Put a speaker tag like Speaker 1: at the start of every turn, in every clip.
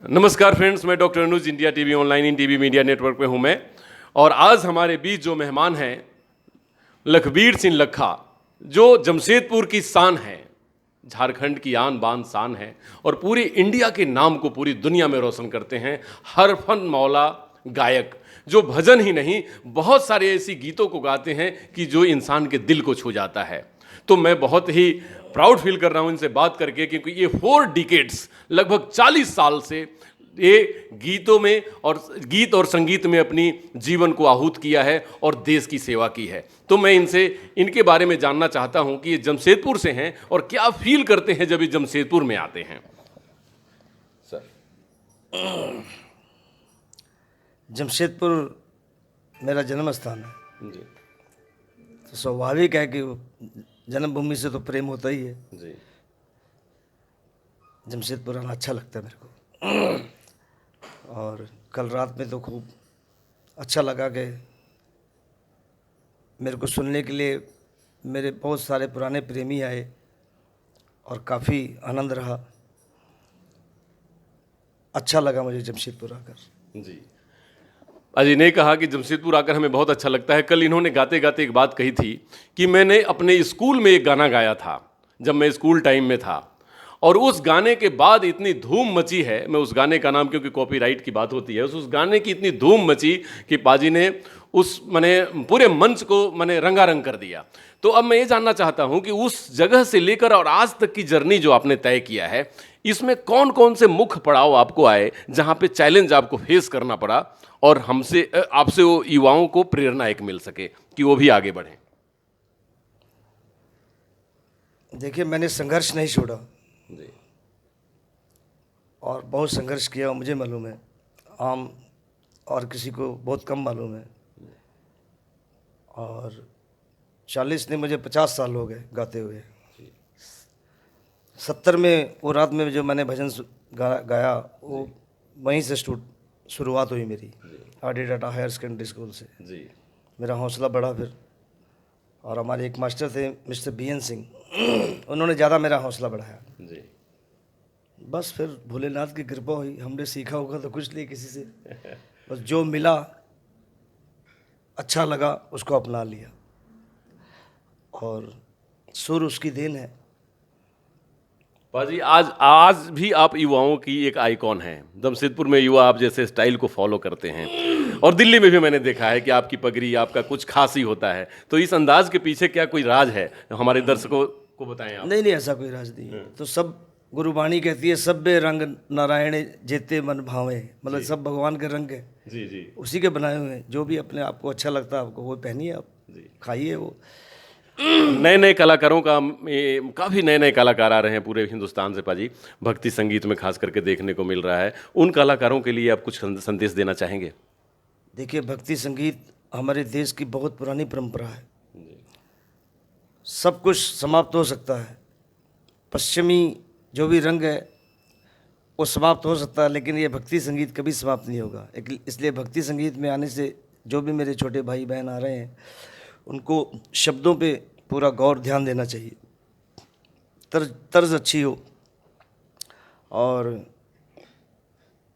Speaker 1: नमस्कार फ्रेंड्स, मैं doctor Anuj, India TV online in TV media network पे हूं मैं। और आज हमारे बीच जो मेहमान हैं लखबीर सिंह लखा, जो जमशेदपुर की शान है, झारखंड की आन बान शान है और पूरी इंडिया के नाम को पूरी दुनिया में रोशन करते हैं। हर फन मौला गायक, जो भजन ही नहीं बहुत सारे ऐसी गीतों को गाते हैं कि जो इंसान के दिल को छू जाता है। तो मैं बहुत ही प्राउड फील कर रहा हूं इनसे बात करके, क्योंकि ये 4 डिकेड्स, लगभग 40 साल से ये गीतों में और गीत और संगीत में अपनी जीवन को आहूत किया है और देश की सेवा की है। तो मैं इनसे इनके बारे में जानना चाहता हूं कि ये जमशेदपुर से हैं और क्या फील करते हैं जब ये जमशेदपुर में आते हैं। सर,
Speaker 2: जमशेदपुर मेरा जन्म स्थान है,
Speaker 1: जी
Speaker 2: तो स्वाभाविक है कि जन्मभूमि से तो प्रेम होता ही है।
Speaker 1: जी
Speaker 2: जमशेदपुर आना अच्छा लगता है मेरे को। और कल रात में तो खूब अच्छा लगा कि मेरे को सुनने के लिए मेरे बहुत सारे पुराने प्रेमी आए और काफ़ी आनंद रहा। अच्छा लगा मुझे जमशेदपुर आकर।
Speaker 1: जी, अजय ने कहा कि जमशेदपुर आकर हमें बहुत अच्छा लगता है। कल इन्होंने गाते गाते एक बात कही थी कि मैंने अपने स्कूल में एक गाना गाया था जब मैं स्कूल टाइम में था, और उस गाने के बाद इतनी धूम मची है। मैं उस गाने का नाम, क्योंकि कॉपीराइट की बात होती है, उस गाने की इतनी धूम मची कि पाजी ने उस पूरे मंच को रंगारंग कर दिया। तो अब मैं ये जानना चाहता हूं कि उस जगह से लेकर और आज तक की जर्नी जो आपने तय किया है, इसमें कौन कौन से मुख्य पड़ाव आपको आए जहां पे चैलेंज आपको फेस करना पड़ा और हमसे आपसे वो युवाओं को प्रेरणा एक मिल सके कि वो भी आगे बढ़ें।
Speaker 2: देखिए, मैंने संघर्ष नहीं छोड़ा
Speaker 1: जी
Speaker 2: और बहुत संघर्ष किया, मुझे मालूम है। आम और किसी को बहुत कम मालूम है। और 40 नहीं, मुझे 50 साल हो गए गाते हुए। 70 में वो रात में जो मैंने भजन गाया, वो वहीं से शुरुआत हुई मेरी, R D. Tata higher secondary school से।
Speaker 1: जी
Speaker 2: मेरा हौसला बढ़ा फिर। और हमारे एक मास्टर थे मिस्टर B.N. सिंह, उन्होंने ज़्यादा मेरा हौसला बढ़ाया।
Speaker 1: जी
Speaker 2: बस फिर भोलेनाथ की कृपा हुई। हमने सीखा होगा तो कुछ नहीं किसी से, बस जो मिला अच्छा लगा उसको अपना लिया, और सुर उसकी देन है।
Speaker 1: पाजी, आज आज भी आप युवाओं की एक आइकॉन हैं। जमशेदपुर में युवा आप जैसे स्टाइल को फॉलो करते हैं, और दिल्ली में भी मैंने देखा है कि आपकी पगड़ी, आपका कुछ खास ही होता है। तो इस अंदाज के पीछे क्या कोई राज है, हमारे दर्शकों को बताएं आप।
Speaker 2: नहीं नहीं, ऐसा कोई राज नहीं है। तो सब गुरुबाणी कहती है, सभ्य रंग नारायण जेते मन भावे, मतलब सब भगवान के रंग है,
Speaker 1: जी जी
Speaker 2: उसी के बनाए हुए हैं। जो भी अपने आप को अच्छा लगता है आपको वो पहनिए, आप
Speaker 1: जी।
Speaker 2: खाइए वो।
Speaker 1: नए नए कलाकारों का काफ़ी नए नए कलाकार आ रहे हैं पूरे हिंदुस्तान से पाजी, भक्ति संगीत में खास करके देखने को मिल रहा है। उन कलाकारों के लिए आप कुछ संदेश देना चाहेंगे?
Speaker 2: देखिए, भक्ति संगीत हमारे देश की बहुत पुरानी परंपरा है। सब कुछ समाप्त हो सकता है, पश्चिमी जो भी रंग है वो समाप्त हो सकता है, लेकिन ये भक्ति संगीत कभी समाप्त नहीं होगा। इसलिए भक्ति संगीत में आने से जो भी मेरे छोटे भाई बहन आ रहे हैं, उनको शब्दों पे पूरा गौर ध्यान देना चाहिए। तर्ज अच्छी हो और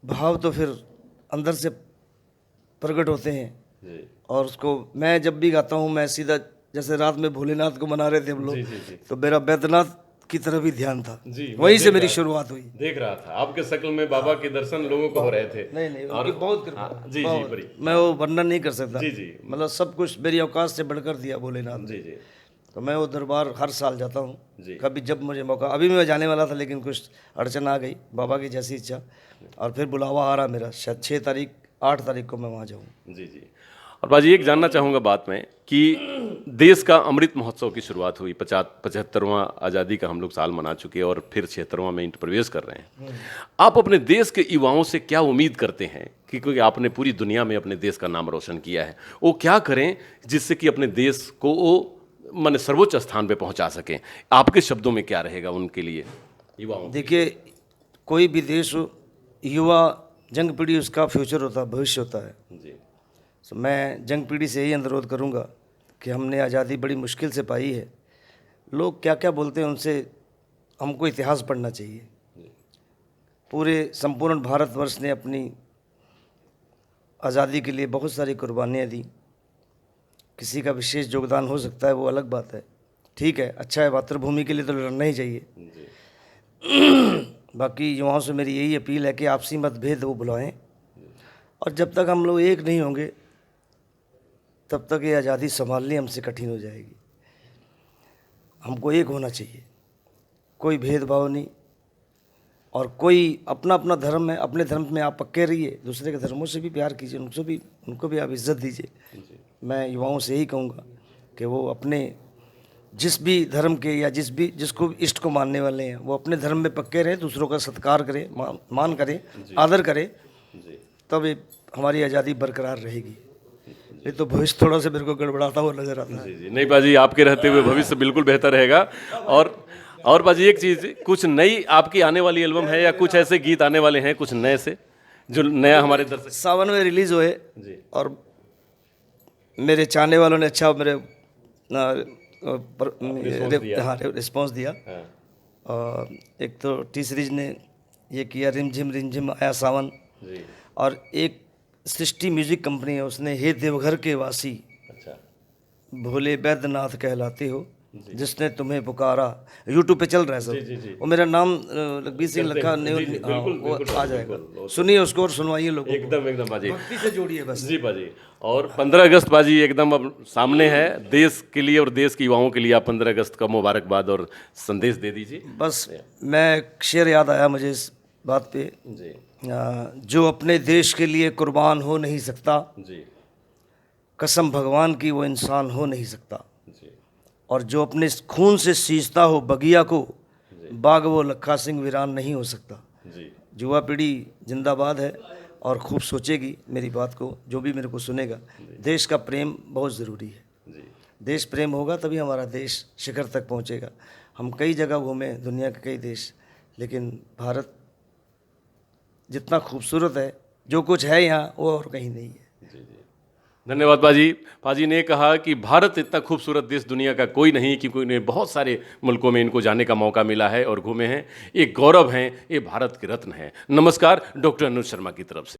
Speaker 2: भाव तो फिर अंदर से प्रकट होते हैं। और उसको मैं जब भी गाता हूँ, मैं सीधा, जैसे रात में भोलेनाथ को मना रहे थे हम लोग, तो मेरा बैद्यनाथ की तरफ ही ध्यान था। वहीं से मेरी शुरुआत हुई।
Speaker 1: देख रहा था आपके शक्ल में बाबा के दर्शन लोगों को हो रहे थे।
Speaker 2: नहीं नहीं, उनकी बहुत कृपा।
Speaker 1: जी जी, बड़ी,
Speaker 2: मैं वो वर्णन नहीं कर सकता।
Speaker 1: जी जी,
Speaker 2: मतलब सब कुछ मेरी औकात से बढ़कर दिया भोलेनाथ ने।
Speaker 1: जी जी।
Speaker 2: तो मैं वो दरबार हर साल जाता हूँ,
Speaker 1: जी।
Speaker 2: कभी जब मुझे मौका। अभी मैं जाने वाला था, लेकिन कुछ अड़चन आ गई, बाबा की जैसी इच्छा। और फिर बुलावा आ रहा मेरा, शायद 6 तारीख 8 तारीख को मैं वहाँ जाऊँ।
Speaker 1: जी जी। और बाजी, एक जानना चाहूँगा बात में कि देश का अमृत महोत्सव की शुरुआत हुई, 75वां आज़ादी का हम लोग साल मना चुके हैं और फिर 76वां में इंटर प्रवेश कर रहे हैं। आप अपने देश के युवाओं से क्या उम्मीद करते हैं कि, क्योंकि आपने पूरी दुनिया में अपने देश का नाम रोशन किया है, वो क्या करें जिससे कि अपने देश को वो सर्वोच्च स्थान पे पहुंचा सकें? आपके शब्दों में क्या रहेगा उनके लिए, युवाओं?
Speaker 2: देखिए, कोई भी देश हो, युवा जंग पीढ़ी उसका फ्यूचर होता है, भविष्य होता है।
Speaker 1: जी।
Speaker 2: तो मैं जंग पीढ़ी से यही अनुरोध करूंगा कि हमने आज़ादी बड़ी मुश्किल से पाई है। लोग क्या क्या बोलते हैं, उनसे हमको इतिहास पढ़ना चाहिए। पूरे संपूर्ण भारतवर्ष ने अपनी आज़ादी के लिए बहुत सारी कुर्बानियाँ दी। किसी का विशेष योगदान हो सकता है, वो अलग बात है, ठीक है, अच्छा है, मातृभूमि के लिए तो लड़ना ही चाहिए। बाकी युवाओं से मेरी यही अपील है कि आपसी मतभेद वो भुलाएं, और जब तक हम लोग एक नहीं होंगे तब तक ये आज़ादी संभालनी हमसे कठिन हो जाएगी। हमको एक होना चाहिए, कोई भेदभाव नहीं, और कोई अपना अपना धर्म है, अपने धर्म में आप पक्के रहिए, दूसरे के धर्मों से भी प्यार कीजिए, उनको भी आप इज्जत दीजिए। मैं युवाओं से यही कहूँगा कि वो अपने जिस भी धर्म के या जिसको इष्ट को मानने वाले हैं वो अपने धर्म में पक्के रहें, दूसरों का सत्कार करें, मान करें, आदर करें, तब ये हमारी आज़ादी बरकरार रहेगी। ये तो भविष्य थोड़ा सा मेरे को गड़बड़ाता हुआ नजर आता है।
Speaker 1: जी नहीं बाजी, आपके रहते हुए भविष्य बिल्कुल बेहतर रहेगा। और बाजी एक चीज़, कुछ नई आपकी आने वाली एल्बम है या कुछ ऐसे गीत आने वाले हैं कुछ नए से जो नया हमारे दर्शक?
Speaker 2: सावन में रिलीज़ हुए
Speaker 1: जी,
Speaker 2: और मेरे चाहने वालों ने अच्छा मेरे रिस्पॉन्स दिया।
Speaker 1: हाँ।
Speaker 2: और एक तो टी सीरीज ने ये किया, रिमझिम आया सावन,
Speaker 1: जी,
Speaker 2: और एक सृष्टि म्यूजिक कंपनी है, उसने हे देवघर के वासी
Speaker 1: अच्छा,
Speaker 2: भोले बैद्यनाथ कहलाते हो, जिसने तुम्हें पुकारा, यूट्यूब पे चल रहा है सब।
Speaker 1: जी, जी।
Speaker 2: वो मेरा नाम लखबीर सिंह लखा ने,
Speaker 1: जी, जी,
Speaker 2: हाँ,
Speaker 1: बिल्कुल,
Speaker 2: वो
Speaker 1: बिल्कुल,
Speaker 2: आ जाएगा, सुनिए उसको और सुनवाइए लोगों को,
Speaker 1: एकदम बाजी,
Speaker 2: भक्ति से जोड़िए बस।
Speaker 1: जी बाजी। और 15 अगस्त बाजी एकदम अब सामने है, देश के लिए और देश के युवाओं के लिए आप 15 अगस्त का मुबारकबाद और संदेश दे दीजिए।
Speaker 2: बस मैं एक शेर याद आया मुझे इस बात पे,
Speaker 1: जी,
Speaker 2: जो अपने देश के लिए कुर्बान हो नहीं सकता,
Speaker 1: जी,
Speaker 2: कसम भगवान की वो इंसान हो नहीं सकता,
Speaker 1: जी,
Speaker 2: और जो अपने खून से सींचता हो बगिया को, बाग वो लखा सिंह वीरान नहीं हो सकता।
Speaker 1: जी,
Speaker 2: युवा पीढ़ी जिंदाबाद है और खूब सोचेगी मेरी बात को, जो भी मेरे को सुनेगा। देश का प्रेम बहुत ज़रूरी है,
Speaker 1: जी,
Speaker 2: देश प्रेम होगा तभी हमारा देश शिखर तक पहुंचेगा। हम कई जगह घूमे, दुनिया के कई देश, लेकिन भारत जितना खूबसूरत है, जो कुछ है यहाँ वो और कहीं नहीं है।
Speaker 1: जी, जी। धन्यवाद बाजी। पाजी ने कहा कि भारत इतना खूबसूरत देश दुनिया का कोई नहीं, क्योंकि उन्हें बहुत सारे मुल्कों में इनको जाने का मौका मिला है और घूमे हैं। एक गौरव हैं, ये भारत के रत्न हैं। नमस्कार डॉक्टर अनुज शर्मा की तरफ से।